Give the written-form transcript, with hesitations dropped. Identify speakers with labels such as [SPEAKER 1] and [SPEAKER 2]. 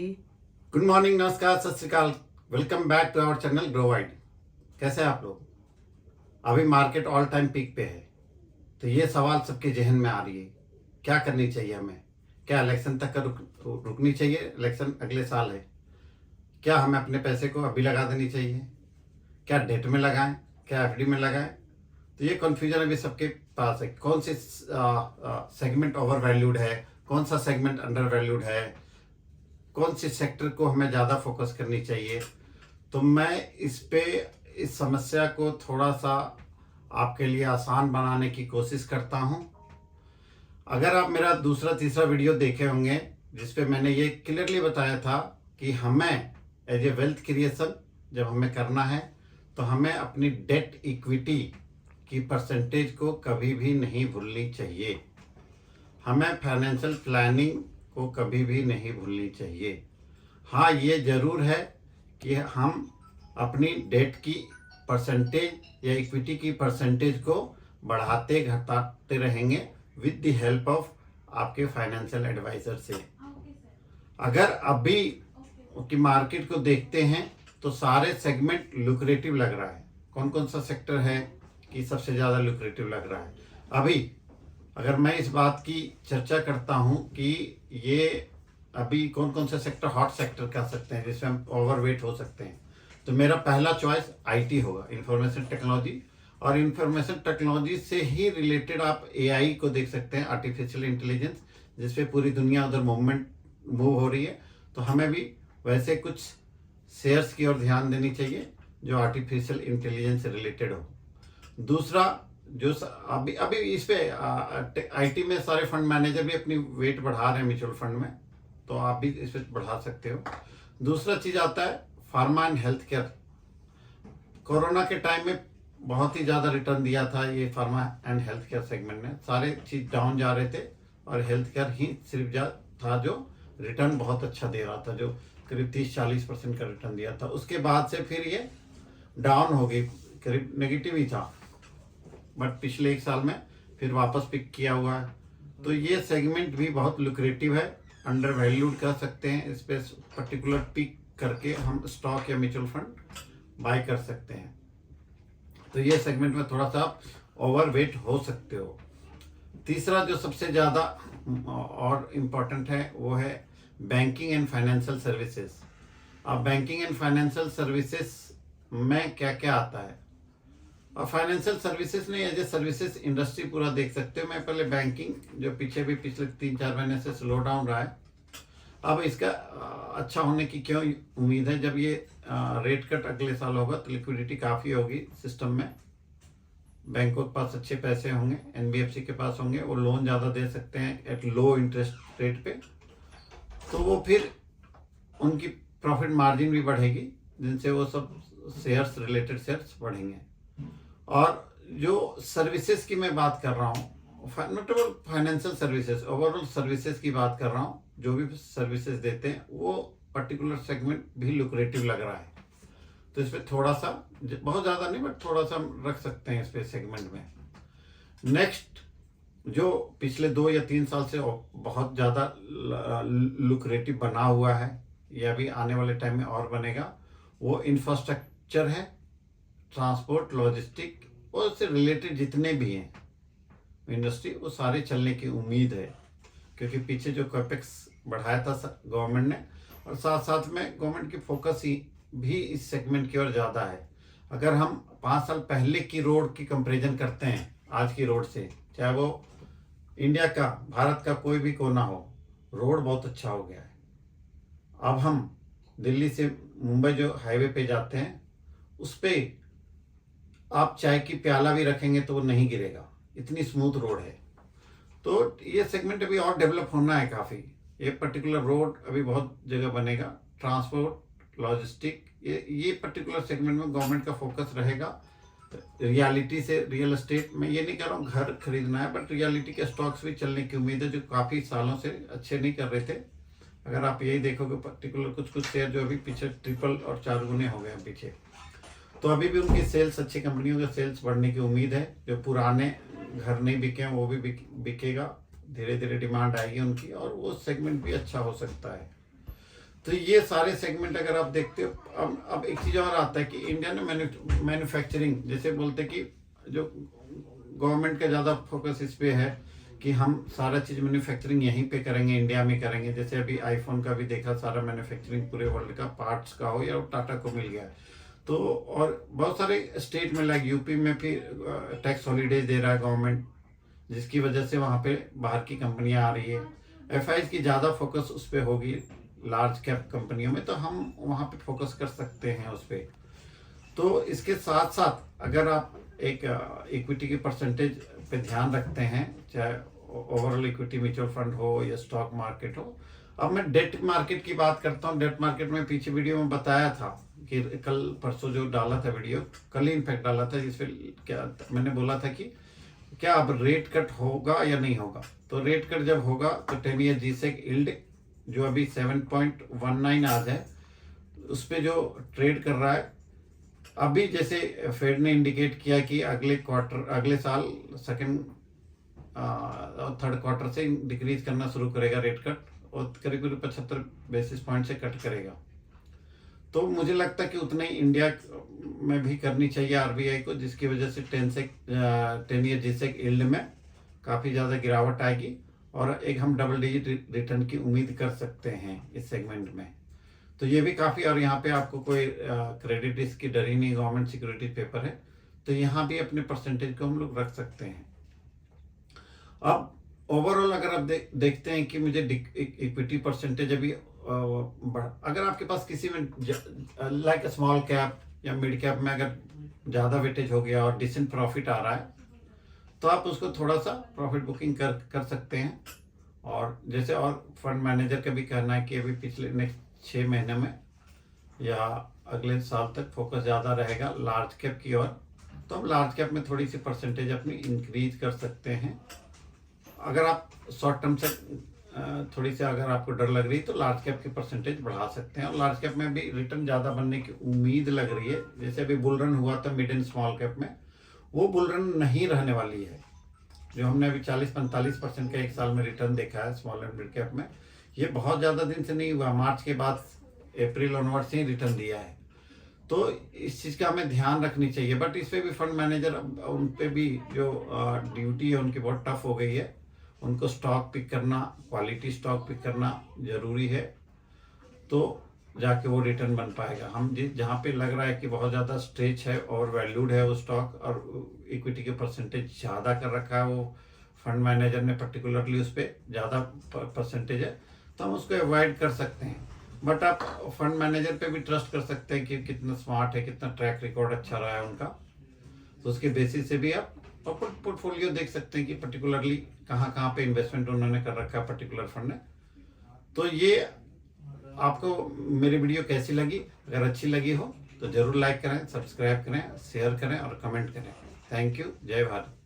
[SPEAKER 1] Good morning, नमस्कार, Sat Sri Akal. Welcome back to our channel grow wide. कैसे हैं आप लोग? अभी मार्केट ऑल टाइम पीक पे है, तो ये सवाल सबके जहन में आ रही है, क्या करनी चाहिए हमें? क्या इलेक्शन तक का रुकनी चाहिए? इलेक्शन अगले साल है। क्या हमें अपने पैसे को अभी लगा देनी चाहिए? क्या डेट में लगाएं? क्या एफडी में लगाएं? तो ये कन्फ्यूजन अभी सबके पास है। कौन सी सेगमेंट ओवर वैल्यूड है, कौन सा सेगमेंट अंडर वैल्यूड है, कौन से सेक्टर को हमें ज़्यादा फोकस करनी चाहिए। तो मैं इस समस्या को थोड़ा सा आपके लिए आसान बनाने की कोशिश करता हूं। अगर आप मेरा दूसरा तीसरा वीडियो देखे होंगे जिसपे मैंने ये क्लियरली बताया था कि हमें एज ए वेल्थ क्रिएशन जब हमें करना है तो हमें अपनी डेट इक्विटी की परसेंटेज को कभी भी नहीं भूलनी चाहिए। हमें फाइनेंशियल प्लानिंग को कभी भी नहीं भूलनी चाहिए। हाँ, ये ज़रूर है कि हम अपनी डेट की परसेंटेज या इक्विटी की परसेंटेज को बढ़ाते घटाते रहेंगे विद द हेल्प ऑफ आपके फाइनेंशियल एडवाइज़र से। अगर अभी की मार्केट को देखते हैं तो सारे सेगमेंट लुक्रेटिव लग रहा है। कौन कौन सा सेक्टर है कि सबसे ज़्यादा लुक्रेटिव लग रहा है? अभी अगर मैं इस बात की चर्चा करता हूं कि ये अभी कौन कौन से सेक्टर हॉट सेक्टर कह सकते हैं जिसमें हम ओवरवेट हो सकते हैं, तो मेरा पहला चॉइस आईटी होगा, इंफॉर्मेशन टेक्नोलॉजी। और इंफॉर्मेशन टेक्नोलॉजी से ही रिलेटेड आप एआई को देख सकते हैं, आर्टिफिशियल इंटेलिजेंस, जिसपे पूरी दुनिया उधर मूव हो रही है। तो हमें भी वैसे कुछ शेयर्स की ओर ध्यान देनी चाहिए जो आर्टिफिशियल इंटेलिजेंस से रिलेटेड हो। दूसरा जो अभी अभी इस पे आईटी में सारे फंड मैनेजर भी अपनी वेट बढ़ा रहे हैं म्यूचुअल फंड में, तो आप भी इस पे बढ़ा सकते हो। दूसरा चीज आता है pharma and health care. Corona के टाइम में बहुत ही ज्यादा रिटर्न दिया था ये pharma and health care segment ने। सारे चीज डाउन जा रहे थे और हेल्थ केयर ही सिर्फ था जो रिटर्न बहुत अच्छा दे रहा था, जो करीब 30-40% का रिटर्न दिया था। उसके बाद से फिर ये डाउन हो गई, करीब नेगेटिव ही था, बट पिछले एक साल में फिर वापस पिक किया हुआ है। तो ये सेगमेंट भी बहुत लुक्रेटिव है, अंडर वैल्यूड कह सकते हैं। इस पे पर्टिकुलर पिक करके हम स्टॉक या म्यूचुअल फंड बाय कर सकते हैं। तो ये सेगमेंट में थोड़ा सा ओवरवेट हो सकते हो। तीसरा जो सबसे ज़्यादा और इम्पोर्टेंट है वो है बैंकिंग एंड फाइनेंशियल सर्विसेज। अब बैंकिंग एंड फाइनेंशियल सर्विसेज में क्या क्या आता है, और फाइनेंशियल सर्विसेज नहीं, एज ए सर्विसेज इंडस्ट्री पूरा देख सकते हो। मैं पहले बैंकिंग जो पीछे भी पिछले 3-4 महीने से स्लो डाउन रहा है, अब इसका अच्छा होने की क्यों उम्मीद है? जब ये रेट कट अगले साल होगा तो लिक्विडिटी काफ़ी होगी सिस्टम में, बैंकों के पास अच्छे पैसे होंगे, एनबीएफसी के पास होंगे, वो लोन ज़्यादा दे सकते हैं एट लो इंटरेस्ट रेट पे, तो वो फिर उनकी प्रॉफिट मार्जिन भी बढ़ेगी, जिनसे वो सब शेयर्स रिलेटेड शेयर्स बढ़ेंगे। और जो सर्विसेज की मैं बात कर रहा हूँ, not only financial services, overall services की बात कर रहा हूँ, जो भी सर्विसेज देते हैं वो पर्टिकुलर सेगमेंट भी लुक्रेटिव लग रहा है। तो इस पर थोड़ा सा, बहुत ज़्यादा नहीं बट थोड़ा सा हम रख सकते हैं इस पे सेगमेंट में। नेक्स्ट जो पिछले 2 या 3 साल से बहुत ज़्यादा लुक्रेटिव बना हुआ है, या भी आने वाले टाइम में और बनेगा, वो इंफ्रास्ट्रक्चर है, ट्रांसपोर्ट, लॉजिस्टिक और उससे रिलेटेड जितने भी हैं इंडस्ट्री, वो सारे चलने की उम्मीद है। क्योंकि पीछे जो कैपेक्स बढ़ाया था गवर्नमेंट ने, और साथ साथ में गवर्नमेंट की फोकस ही भी इस सेगमेंट की ओर ज़्यादा है। अगर हम 5 साल पहले की रोड की कंपैरिजन करते हैं आज की रोड से, चाहे वो इंडिया का, भारत का कोई भी कोना हो, रोड बहुत अच्छा हो गया है। अब हम दिल्ली से मुंबई जो हाईवे पे जाते हैं, उस पर आप चाय की प्याला भी रखेंगे तो वो नहीं गिरेगा, इतनी स्मूथ रोड है। तो ये सेगमेंट अभी और डेवलप होना है काफ़ी। ये पर्टिकुलर रोड अभी बहुत जगह बनेगा, ट्रांसपोर्ट, लॉजिस्टिक, ये पर्टिकुलर सेगमेंट में गवर्नमेंट का फोकस रहेगा। रियलिटी से, रियल एस्टेट में ये नहीं कह रहा हूँ घर खरीदना है, बट रियलिटी के स्टॉक्स भी चलने की उम्मीद है जो काफ़ी सालों से अच्छे नहीं कर रहे थे। अगर आप यही देखोगे पर्टिकुलर कुछ शेयर जो अभी पीछे ट्रिपल और 4 गुने हो गए हैं पीछे, तो अभी भी उनकी सेल्स, अच्छी कंपनियों के सेल्स बढ़ने की उम्मीद है। जो पुराने घर नहीं बिके हैं वो भी बिकेगा, धीरे धीरे डिमांड आएगी उनकी, और वो सेगमेंट भी अच्छा हो सकता है। तो ये सारे सेगमेंट अगर आप देखते हो, अब एक चीज़ और आता है कि इंडिया ने मैन्युफैक्चरिंग, जैसे बोलते कि जो गवर्नमेंट का ज़्यादा फोकस इस पे है कि हम सारा चीज़ मैन्युफैक्चरिंग यहीं पे करेंगे, इंडिया में करेंगे। जैसे अभी आईफोन का भी देखा, सारा मैन्युफैक्चरिंग पूरे वर्ल्ड का पार्ट्स का हो या टाटा को मिल गया। तो और बहुत सारे स्टेट में, लाइक यूपी में फिर टैक्स हॉलीडेज दे रहा है गवर्नमेंट, जिसकी वजह से वहाँ पे बाहर की कंपनियाँ आ रही है। एफआईज की ज़्यादा फोकस उस पर होगी लार्ज कैप कंपनियों में, तो हम वहाँ पे फोकस कर सकते हैं उस पर। तो इसके साथ साथ अगर आप एक इक्विटी के परसेंटेज पे ध्यान रखते हैं, चाहे ओवरऑल इक्विटी म्यूचुअल फंड हो या स्टॉक मार्केट हो। अब मैं डेट मार्केट की बात करता हूँ। डेट मार्केट में पीछे वीडियो में बताया था कि कल परसों जो डाला था वीडियो, कल ही इनफैक्ट डाला था, जिसमें क्या मैंने बोला था कि क्या अब रेट कट होगा या नहीं होगा। तो रेट कट जब होगा तो 10 ईयर जीसेक यील्ड जो अभी 7.19 आज है, उस पर जो ट्रेड कर रहा है अभी, जैसे फेड ने इंडिकेट किया कि अगले साल सेकंड और थर्ड क्वार्टर से डिक्रीज करना शुरू करेगा रेट कट, और करीब करीब 75 बेसिस पॉइंट से कट करेगा। तो मुझे लगता है कि उतना ही इंडिया में भी करनी चाहिए आरबीआई को, जिसकी वजह से 10 ईयर जीसेक यील्ड में काफ़ी ज़्यादा गिरावट आएगी और एक हम डबल डिजिट रिटर्न की उम्मीद कर सकते हैं इस सेगमेंट में। तो ये भी काफ़ी, और यहाँ पे आपको कोई क्रेडिट रिस्क की डर ही नहीं, गवर्नमेंट सिक्योरिटी पेपर है, तो यहाँ भी अपने परसेंटेज को हम लोग रख सकते हैं। अब ओवरऑल अगर आप देखते हैं कि मुझे इक्विटी परसेंटेज अभी अगर आपके पास किसी में लाइक स्मॉल कैप या मिड कैप में अगर ज़्यादा वेटेज हो गया और डिसेंट प्रॉफिट आ रहा है, तो आप उसको थोड़ा सा प्रॉफिट बुकिंग कर सकते हैं। और जैसे और फंड मैनेजर का भी कहना है कि अभी पिछले नेक्स्ट 6 महीने में या अगले साल तक फोकस ज़्यादा रहेगा लार्ज कैप की ओर, तो हम लार्ज कैप में थोड़ी सी परसेंटेज अपनी इंक्रीज कर सकते हैं। अगर आप शॉर्ट टर्म से थोड़ी सी अगर आपको डर लग रही है तो लार्ज कैप की परसेंटेज बढ़ा सकते हैं, और लार्ज कैप में भी रिटर्न ज़्यादा बनने की उम्मीद लग रही है। जैसे अभी बुल रन हुआ था मिड एंड स्मॉल कैप में, वो बुल रन नहीं रहने वाली है। जो हमने अभी 40-45% का एक साल में रिटर्न देखा है स्मॉल एंड मिड कैप में, ये बहुत ज़्यादा दिन से नहीं हुआ, मार्च के बाद अप्रैल ऑनवर्ड से ही रिटर्न दिया है। तो इस चीज़ का हमें ध्यान रखनी चाहिए। बट इस पर भी फंड मैनेजर, उन पर भी जो ड्यूटी है उनकी बहुत टफ हो गई है। उनको स्टॉक पिक करना, क्वालिटी स्टॉक पिक करना ज़रूरी है, तो जाके वो रिटर्न बन पाएगा। हम जहाँ पे लग रहा है कि बहुत ज़्यादा स्ट्रेच है और वैल्यूड है वो स्टॉक, और इक्विटी के परसेंटेज ज़्यादा कर रखा है वो फंड मैनेजर ने, पर्टिकुलरली उस पर ज़्यादा परसेंटेज है, तो हम उसको अवॉइड कर सकते हैं। बट आप फंड मैनेजर पे भी ट्रस्ट कर सकते हैं कि कितना स्मार्ट है, कितना ट्रैक रिकॉर्ड अच्छा रहा है उनका, तो उसके बेसिस से भी आप पोर्टफोलियो देख सकते हैं कि पर्टिकुलरली कहाँ कहाँ पे इन्वेस्टमेंट उन्होंने कर रखा है पर्टिकुलर फंड ने। तो ये आपको मेरी वीडियो कैसी लगी? अगर अच्छी लगी हो तो ज़रूर लाइक करें, सब्सक्राइब करें, शेयर करें और कमेंट करें। Thank you. जय भारत।